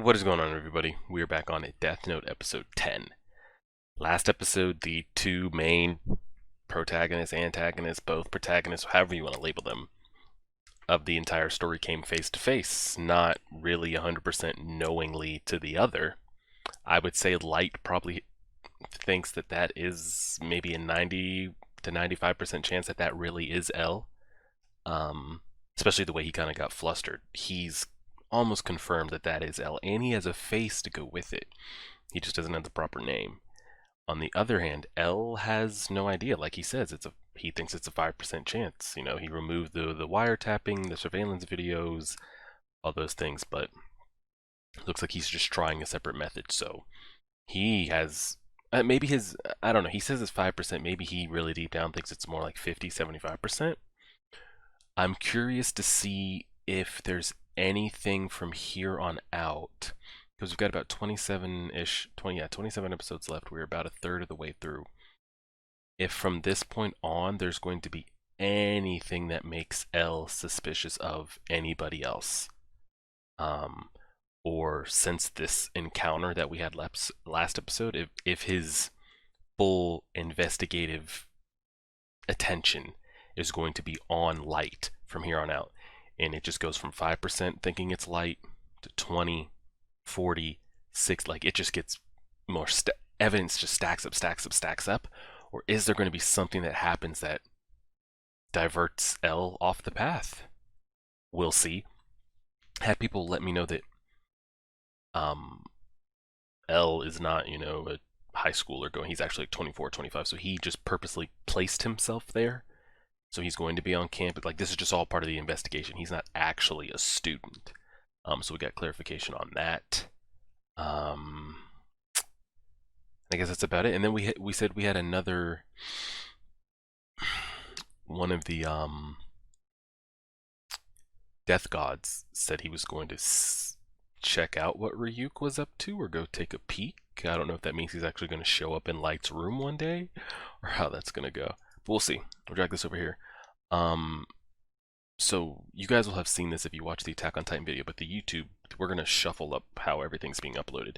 What is going on, everybody? We are back on a Death Note episode 10. Last episode, the two main protagonists, antagonists, both protagonists, however you want to label them, of the entire story came face to face, not really 100% knowingly to the other. I would say Light probably thinks that that is maybe a 90 to 95% chance that that really is L. Um, Especially the way he kind of got flustered. He's almost confirmed that that is L, and he has a face to go with it. He just doesn't have the proper name. On the other hand, L has no idea. Like he says, he thinks it's a 5% chance. You know, he removed the wiretapping, the surveillance videos, all those things, but it looks like he's just trying a separate method. So he has maybe his I don't know. He says it's 5%. Maybe he really deep down thinks it's more like 50, 75%. I'm curious to see if there's anything from here on out, because we've got about 27-ish, 27 episodes left. We're about a third of the way through. If from this point on there's going to be anything that makes L suspicious of anybody else, um, or since this encounter that we had last episode, if his full investigative attention is going to be on Light from here on out. And it just goes from 5% thinking it's Light to 20, 40, 6. Like it just gets more evidence just stacks up, stacks up, stacks up. Or is there going to be something that happens that diverts L off the path? We'll see. Had people let me know that um, L is not, a high schooler going. He's actually like 24, 25. So he just purposely placed himself there. So he's going to be on campus. Like this is just all part of the investigation. He's not actually a student. So we got clarification on that. I guess that's about it. And then we said we had another one of the death gods said he was going to check out what Ryuk was up to or go take a peek. I don't know if that means he's actually going to show up in Light's room one day or how that's going to go. But we'll see. We'll drag this over here. So you guys will have seen this if you watch the Attack on Titan video, but the YouTube, we're going to shuffle up how everything's being uploaded.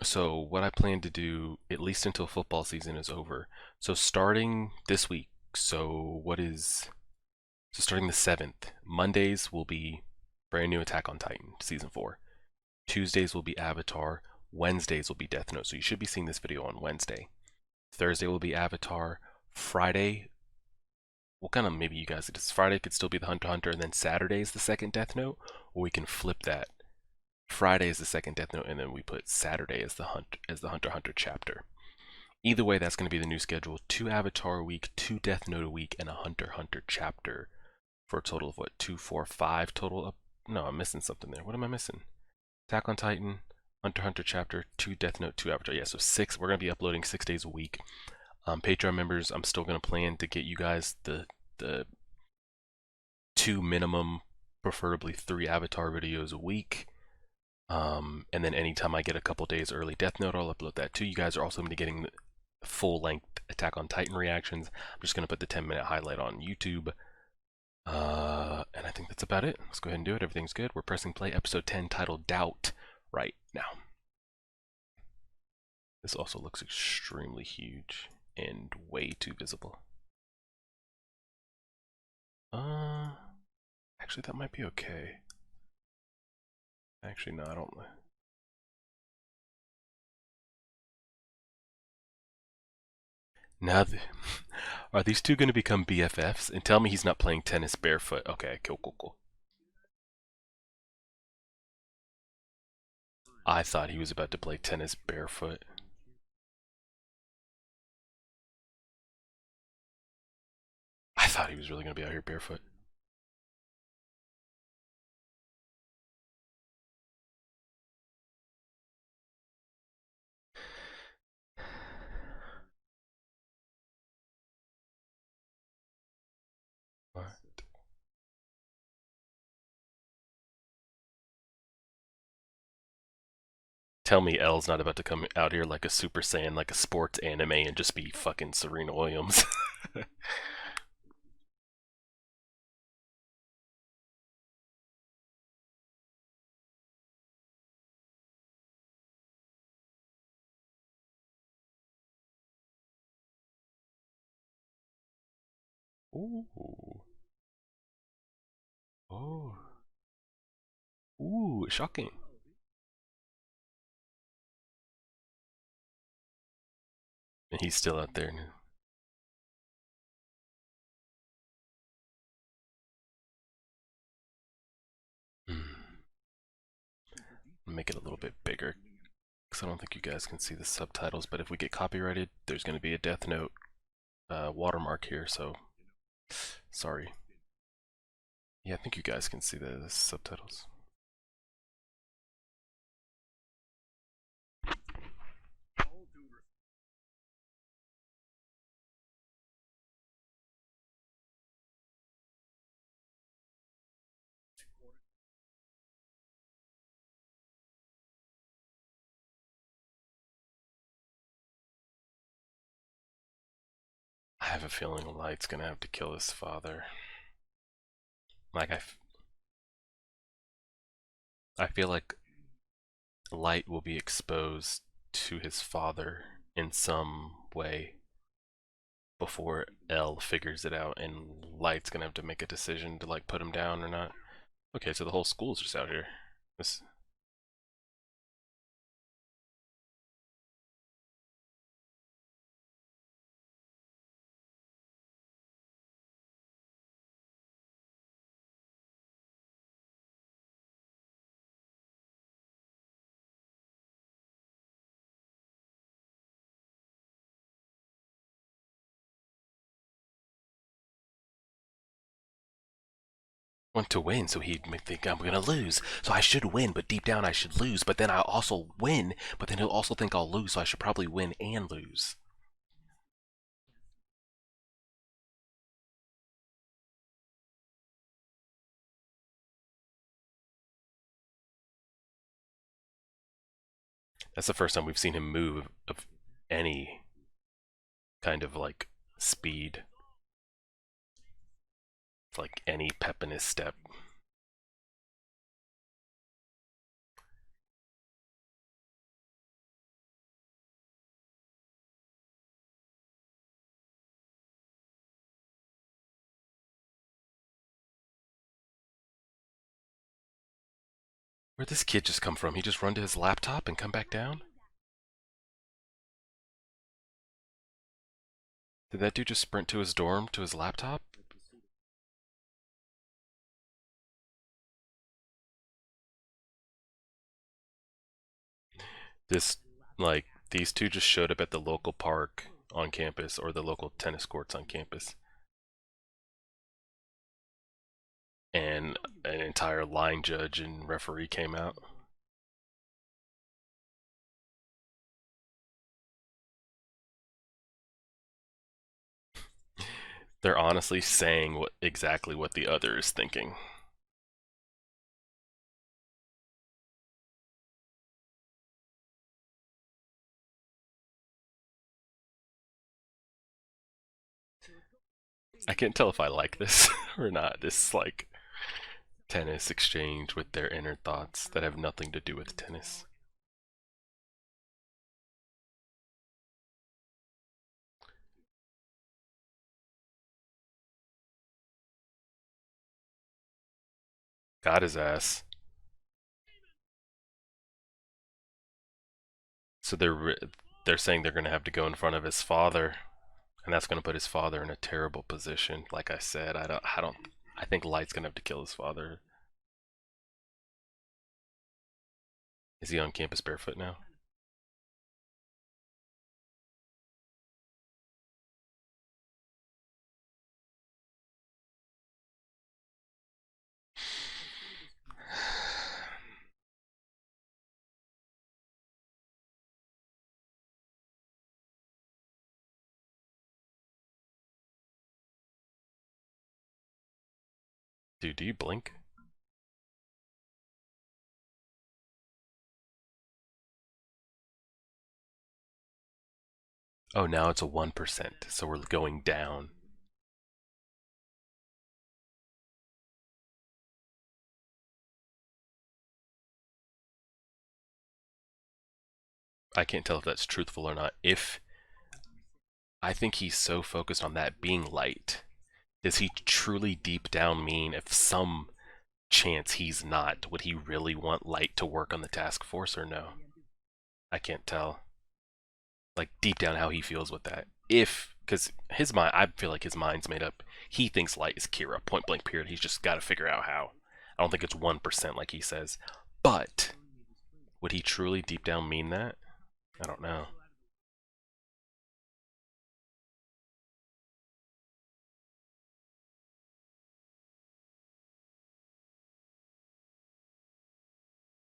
So what I plan to do, at least until football season is over, so starting this week, so starting the 7th, Mondays will be brand new Attack on Titan, Season 4. Tuesdays will be Avatar, Wednesdays will be Death Note, so you should be seeing this video on Wednesday. Thursday will be Avatar, Friday, well, kind of maybe you guys, Friday could still be the Hunter x Hunter, and then Saturday is the second Death Note, or we can flip that. Friday is the second Death Note, and then we put Saturday as the Hunter x Hunter chapter. Either way, that's going to be the new schedule: 2 Avatar a week, 2 Death Note a week, and a Hunter x Hunter chapter, for a total of what, 2, 4, 5 total? No, I'm missing something there. What am I missing? Attack on Titan, Hunter x Hunter chapter, 2 Death Note, 2 Avatar. Yeah, so 6. We're going to be uploading 6 days a week. Patreon members, I'm still going to plan to get you guys the 2 minimum, preferably 3 Avatar videos a week. And then anytime I get a couple days early Death Note, I'll upload that too. You guys are also going to be getting full-length Attack on Titan reactions. I'm just going to put the 10-minute highlight on YouTube. And I think that's about it. Let's go ahead and do it. Everything's good. We're pressing play. Episode 10, titled Doubt, right now. This also looks extremely huge and way too visible. Actually, that might be okay. Actually, no, I don't. Now, are these two going to become BFFs? And tell me he's not playing tennis barefoot. Okay, cool, cool, cool. I thought he was about to play tennis barefoot. I thought he was really going to be out here barefoot. What? Tell me L's not about to come out here like a Super Saiyan, like a sports anime, and just be fucking Serena Williams. Ooh. Oh. Ooh, shocking. And he's still out there. Hmm. Make it a little bit bigger because I don't think you guys can see the subtitles. But if we get copyrighted, there's going to be a Death Note watermark here. So sorry. Yeah, I think you guys can see the subtitles. I have a feeling Light's gonna have to kill his father. Like I feel like Light will be exposed to his father in some way before L figures it out, and Light's gonna have to make a decision to like put him down or not. Okay, so the whole school's just out here. This want to win, so he'd think I'm gonna lose. So I should win, but deep down I should lose. But then I also win, but then he'll also think I'll lose, so I should probably win and lose. That's the first time we've seen him move of any kind of like speed, like any pep in his step. Where'd this kid just come from? He just run to his laptop and come back down? Did that dude just sprint to his dorm to his laptop? This, like, these two just showed up at the local park on campus or the local tennis courts on campus, and an entire line judge and referee came out. They're honestly saying exactly what the other is thinking. I can't tell if I like this or not. This like tennis exchange with their inner thoughts that have nothing to do with tennis. Got his ass. So they're saying they're gonna have to go in front of his father, and that's gonna put his father in a terrible position. Like I said, I think Light's gonna have to kill his father. Is he on campus barefoot now? Dude, do you blink? Oh, now it's a 1%, so we're going down. I can't tell if that's truthful or not. If I think he's so focused on that being light Does he truly deep down mean if some chance he's not, would he really want Light to work on the task force or no? I can't tell. Like deep down how he feels with that. If, because his mind, I feel like his mind's made up. He thinks Light is Kira, point blank period. He's just got to figure out how. I don't think it's 1% like he says. But would he truly deep down mean that? I don't know.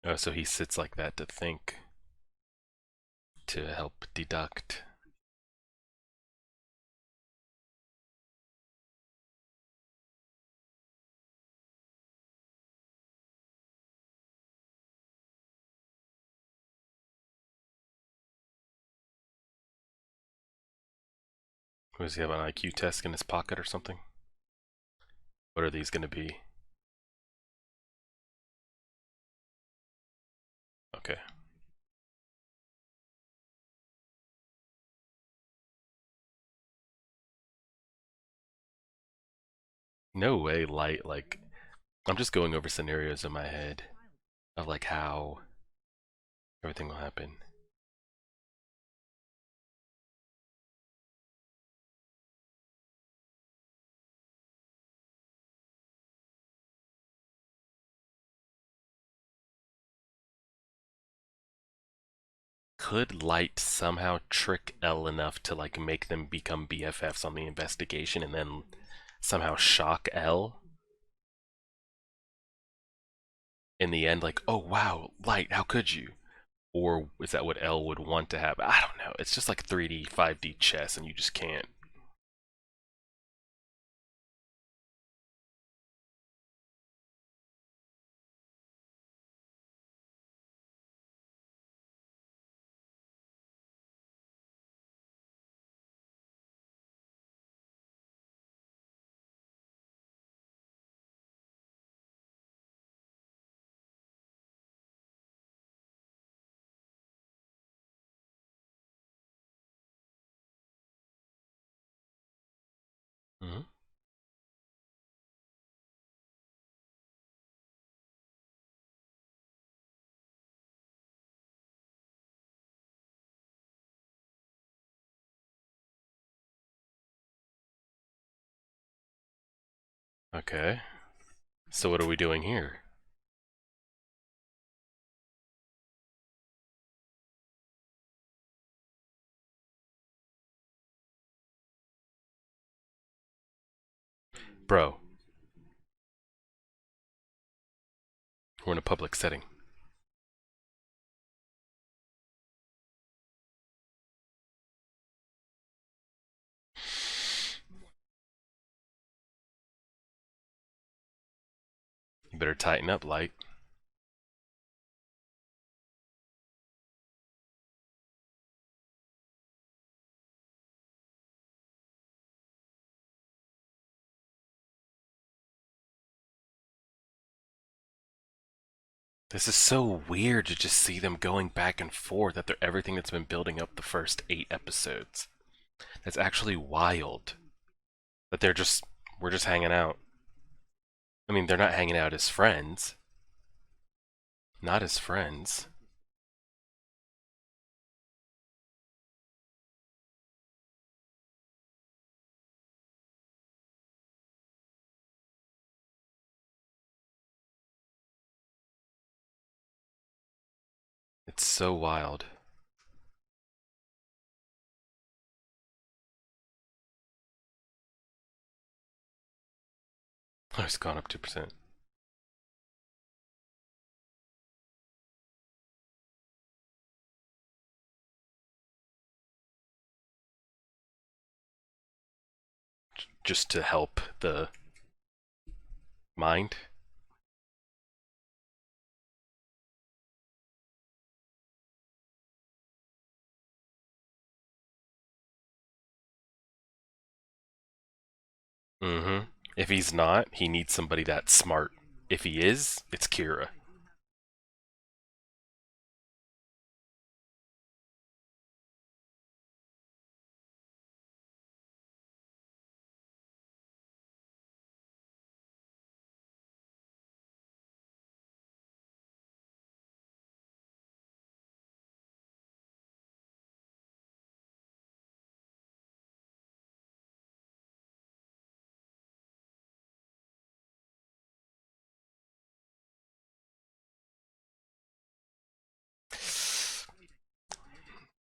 Oh, so he sits like that to think, to help deduct. Does he have an IQ test in his pocket or something? What are these going to be? Okay. No way, Light, like, I'm just going over scenarios in my head of like how everything will happen. Could Light somehow trick L enough to like make them become BFFs on the investigation and then somehow shock L in the end, like, oh wow, Light, how could you? Or is that what L would want to have? I don't know. It's just like 3D, 5D chess, and you just can't. Mm-hmm. Okay. So what are we doing here? Bro, we're in a public setting. You better tighten up, Light. This is so weird to just see them going back and forth after everything that's been building up the first 8 episodes. That's actually wild. That we're just hanging out. I mean, they're not hanging out as friends. Not as friends. It's so wild. Oh, it's gone up 2%. Just to help the mind. Mm-hmm. If he's not, he needs somebody that's smart. If he is, it's Kira.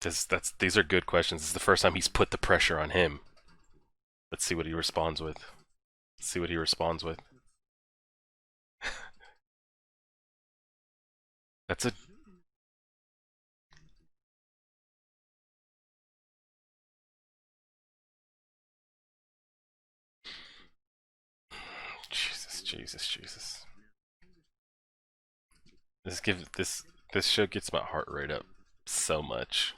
These are good questions. This is the first time he's put the pressure on him. Let's see what he responds with. Let's see what he responds with. That's a Jesus, Jesus, Jesus. This show gets my heart rate up so much.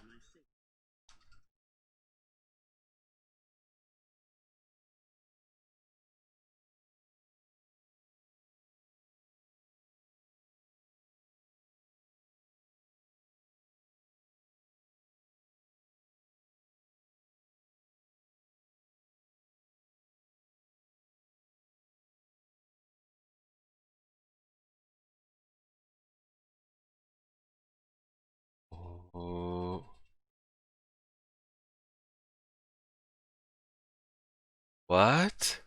Oh, what?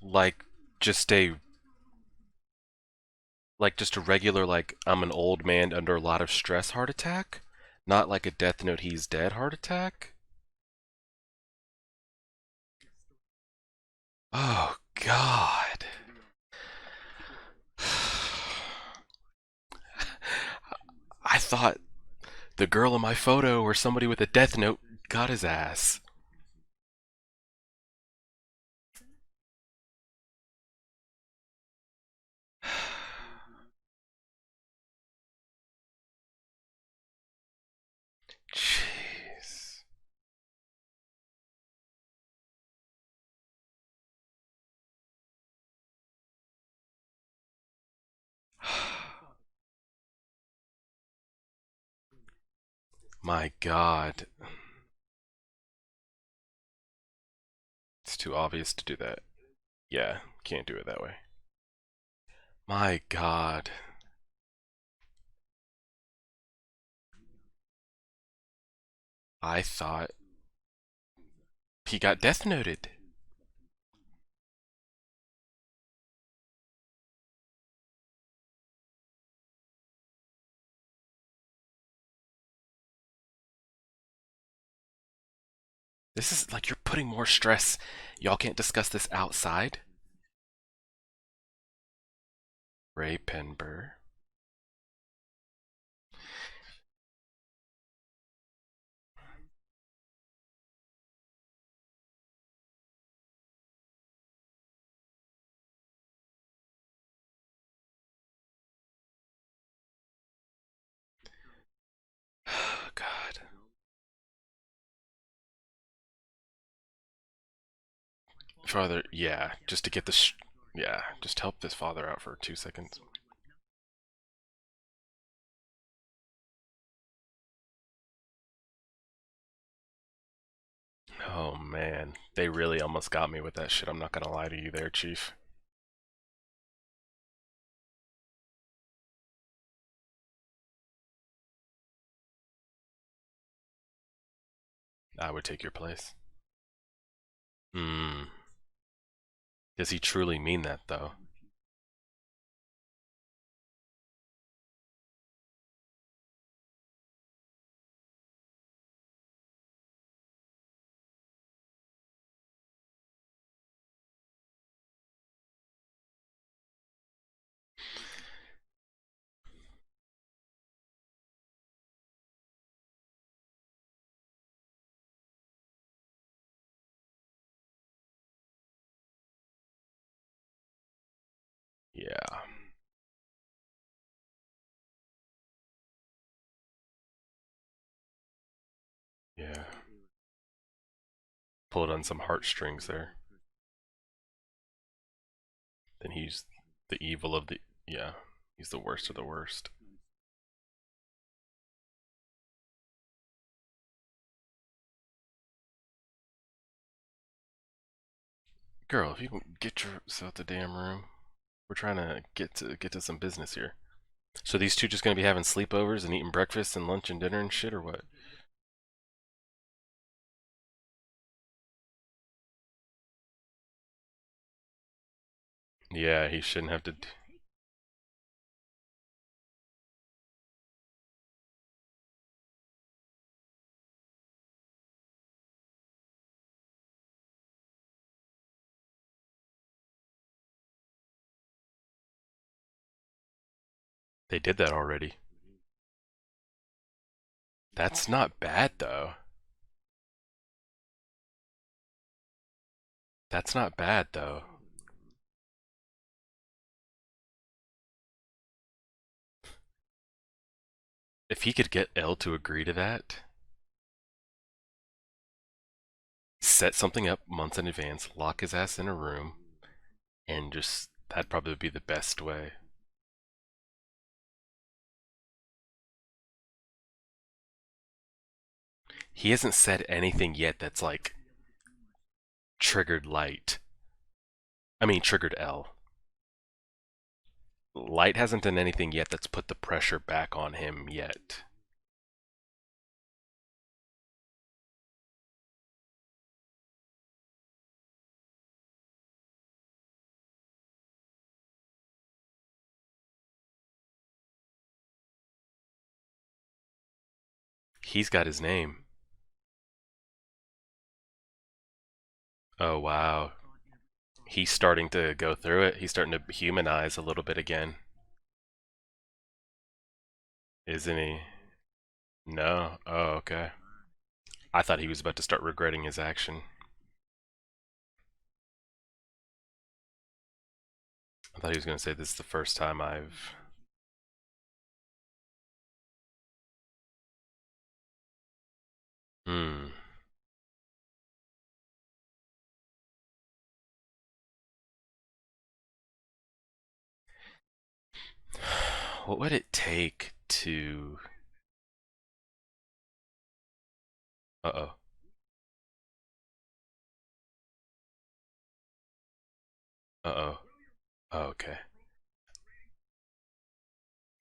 Like just a just a regular I'm an old man under a lot of stress heart attack? Not like a Death Note he's dead heart attack? Oh god. I thought the girl in my photo or somebody with a Death Note got his ass. Jeez. My god. It's too obvious to do that. Yeah, can't do it that way. My god. I thought he got Death Noted. This is like you're putting more stress. Y'all can't discuss this outside? Ray Penber. Oh, God. Father, yeah, just to get this. Yeah, just help this father out for 2 seconds. Oh man, they really almost got me with that shit. I'm not gonna lie to you there, Chief. I would take your place. Hmm. Does he truly mean that, though? Yeah. Yeah. Pulled on some heartstrings there. Then he's the evil of the. Yeah. He's the worst of the worst. Girl, if you can get yourself the damn room. We're trying to get to some business here. So these two just gonna be having sleepovers and eating breakfast and lunch and dinner and shit, or what? Yeah, he shouldn't have to. They did that already. That's not bad, though. That's not bad, though. If he could get L to agree to that, set something up months in advance, lock his ass in a room, and just that'd probably be the best way. He hasn't said anything yet that's like triggered light. I mean, triggered L. Light hasn't done anything yet that's put the pressure back on him yet. He's got his name. Oh, wow. He's starting to go through it. He's starting to humanize a little bit again. Isn't he? No? Oh, okay. I thought he was about to start regretting his action. I thought he was going to say this is the first time I've. Hmm. What would it take to. Uh oh. Uh oh. Oh, okay.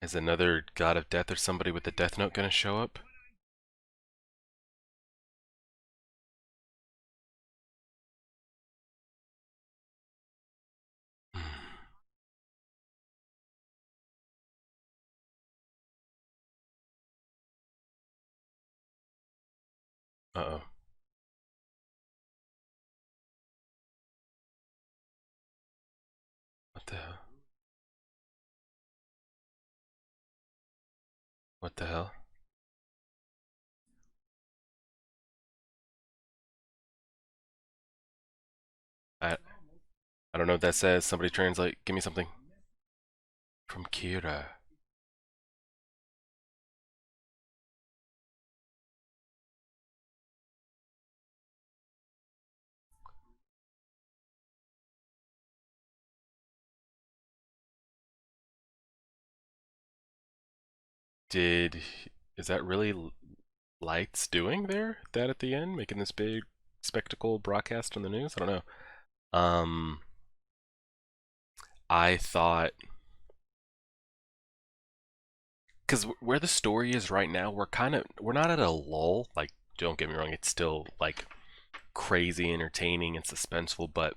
Is another god of death or somebody with the death note going to show up? Uh oh. What the hell? What the hell? I I don't know what that says. Somebody translate. Give me something from Kira. Did is that really Lights doing there? That at the end, making this big spectacle broadcast on the news? I don't know. I thought because where the story is right now, we're not at a lull. Like, don't get me wrong, it's still like crazy entertaining and suspenseful, but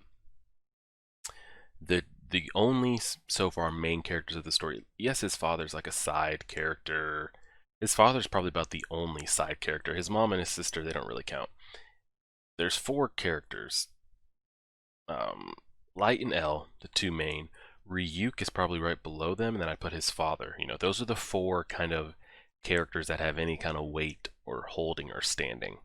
the only so far main characters of the story, yes, his father's like a side character. His father's probably about the only side character. His mom and his sister, they don't really count. There's four characters. um, Light and L, the two main. Ryuk is probably right below them, and then I put his father. Those are the four kind of characters that have any kind of weight or holding or standing.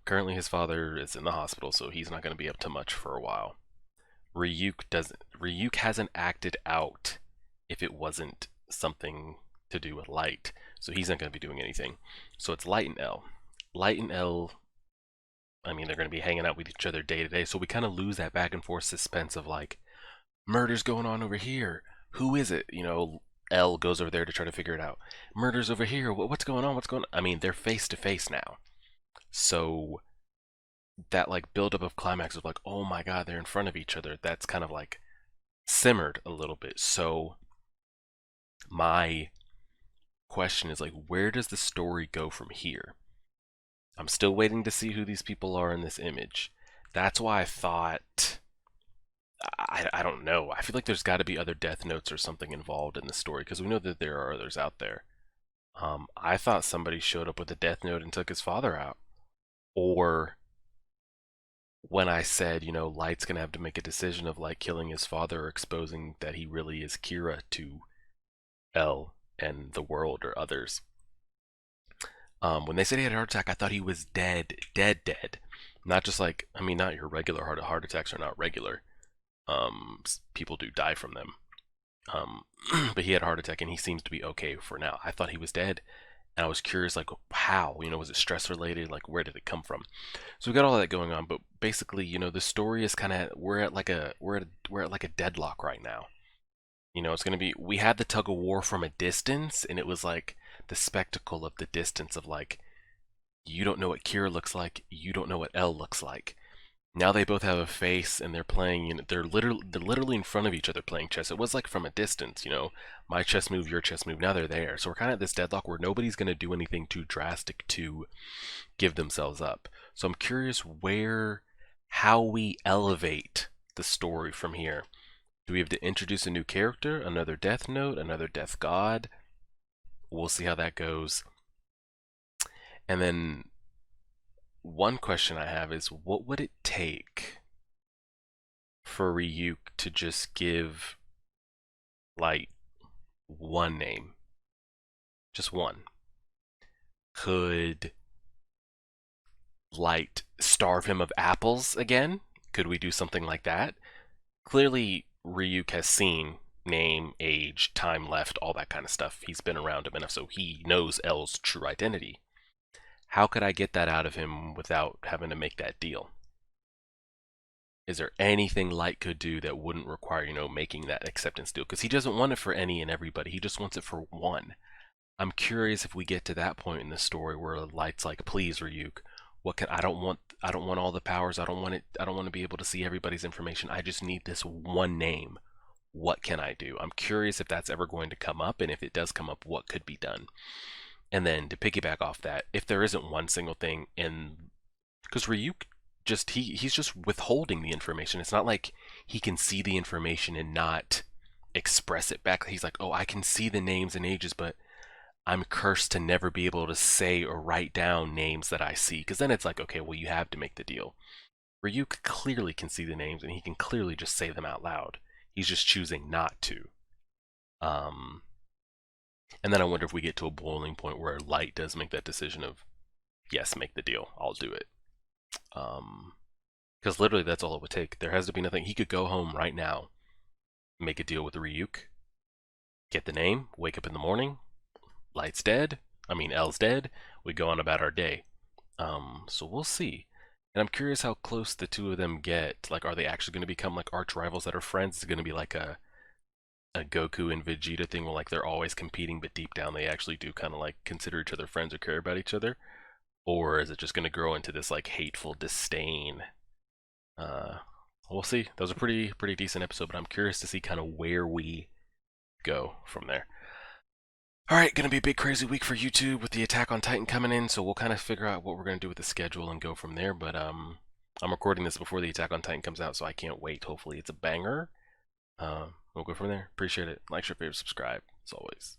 Currently his father is in the hospital, so he's not going to be up to much for a while. Ryuk hasn't acted out if it wasn't something to do with Light, so he's not going to be doing anything. So it's Light and L. Light and L, I mean, they're going to be hanging out with each other day to day, so we kind of lose that back and forth suspense of like, murder's going on over here. Who is it? L goes over there to try to figure it out. Murder's over here. What's going on? What's going on? I mean, they're face to face now. So that like buildup of climax of like, oh my god, they're in front of each other. That's kind of like simmered a little bit. So my question is like, where does the story go from here? I'm still waiting to see who these people are in this image. That's why I thought I don't know. I feel like there's got to be other Death Notes or something involved in the story because we know that there are others out there. I thought somebody showed up with a Death Note and took his father out. Or when I said, Light's gonna have to make a decision of like killing his father or exposing that he really is Kira to L and the world or others. When they said he had a heart attack, I thought he was dead, dead, dead. Not just like, I mean, not your regular heart attacks are not regular. People do die from them. But he had a heart attack and he seems to be okay for now. I thought he was dead, and I was curious, like, how? Was it stress related? Like, where did it come from? So we got all that going on, but basically, the story is kind of we're at like a deadlock right now. It's gonna be we had the tug of war from a distance, and it was like the spectacle of the distance of like you don't know what Kira looks like, you don't know what L looks like. Now they both have a face and they're playing, they're literally in front of each other playing chess. It was like from a distance, my chess move, your chess move, now they're there. So we're kind of at this deadlock where nobody's going to do anything too drastic to give themselves up. So I'm curious how we elevate the story from here. Do we have to introduce a new character, another Death Note, another Death God? We'll see how that goes. And then one question I have is, what would it take for Ryuk to just give Light one name? Just one. Could Light starve him of apples again? Could we do something like that? Clearly, Ryuk has seen name, age, time left, all that kind of stuff. He's been around him enough so he knows L's true identity. How could I get that out of him without having to make that deal? Is there anything Light could do that wouldn't require, making that acceptance deal? Because he doesn't want it for any and everybody. He just wants it for one. I'm curious if we get to that point in the story where Light's like, please, Ryuk, I don't want all the powers. I don't want to be able to see everybody's information. I just need this one name. What can I do? I'm curious if that's ever going to come up, and if it does come up, what could be done? And then to piggyback off that, if there isn't one single thing because Ryuk he's just withholding the information. It's not like he can see the information and not express it back. He's like, oh, I can see the names and ages, but I'm cursed to never be able to say or write down names that I see. Because then it's like, okay, well, you have to make the deal. Ryuk clearly can see the names and he can clearly just say them out loud. He's just choosing not to. And then I wonder if we get to a boiling point where Light does make that decision of, yes, make the deal. I'll do it. Because literally that's all it would take. There has to be nothing. He could go home right now, make a deal with Ryuk, get the name, wake up in the morning, Light's dead. L's dead. We go on about our day. So we'll see. And I'm curious how close the two of them get. Like, are they actually going to become like arch rivals that are friends? Is it going to be like a Goku and Vegeta thing where like they're always competing, but deep down they actually do kind of like consider each other friends or care about each other? Or is it just going to grow into this like hateful disdain? We'll see. That was a pretty decent episode, but I'm curious to see kind of where we go from there. Alright, gonna be a big crazy week for YouTube with the Attack on Titan coming in, so we'll kind of figure out what we're gonna do with the schedule and go from there, but I'm recording this before the Attack on Titan comes out, so I can't wait. Hopefully it's a banger. We'll go from there. Appreciate it. Like, share, favorite, subscribe, as always.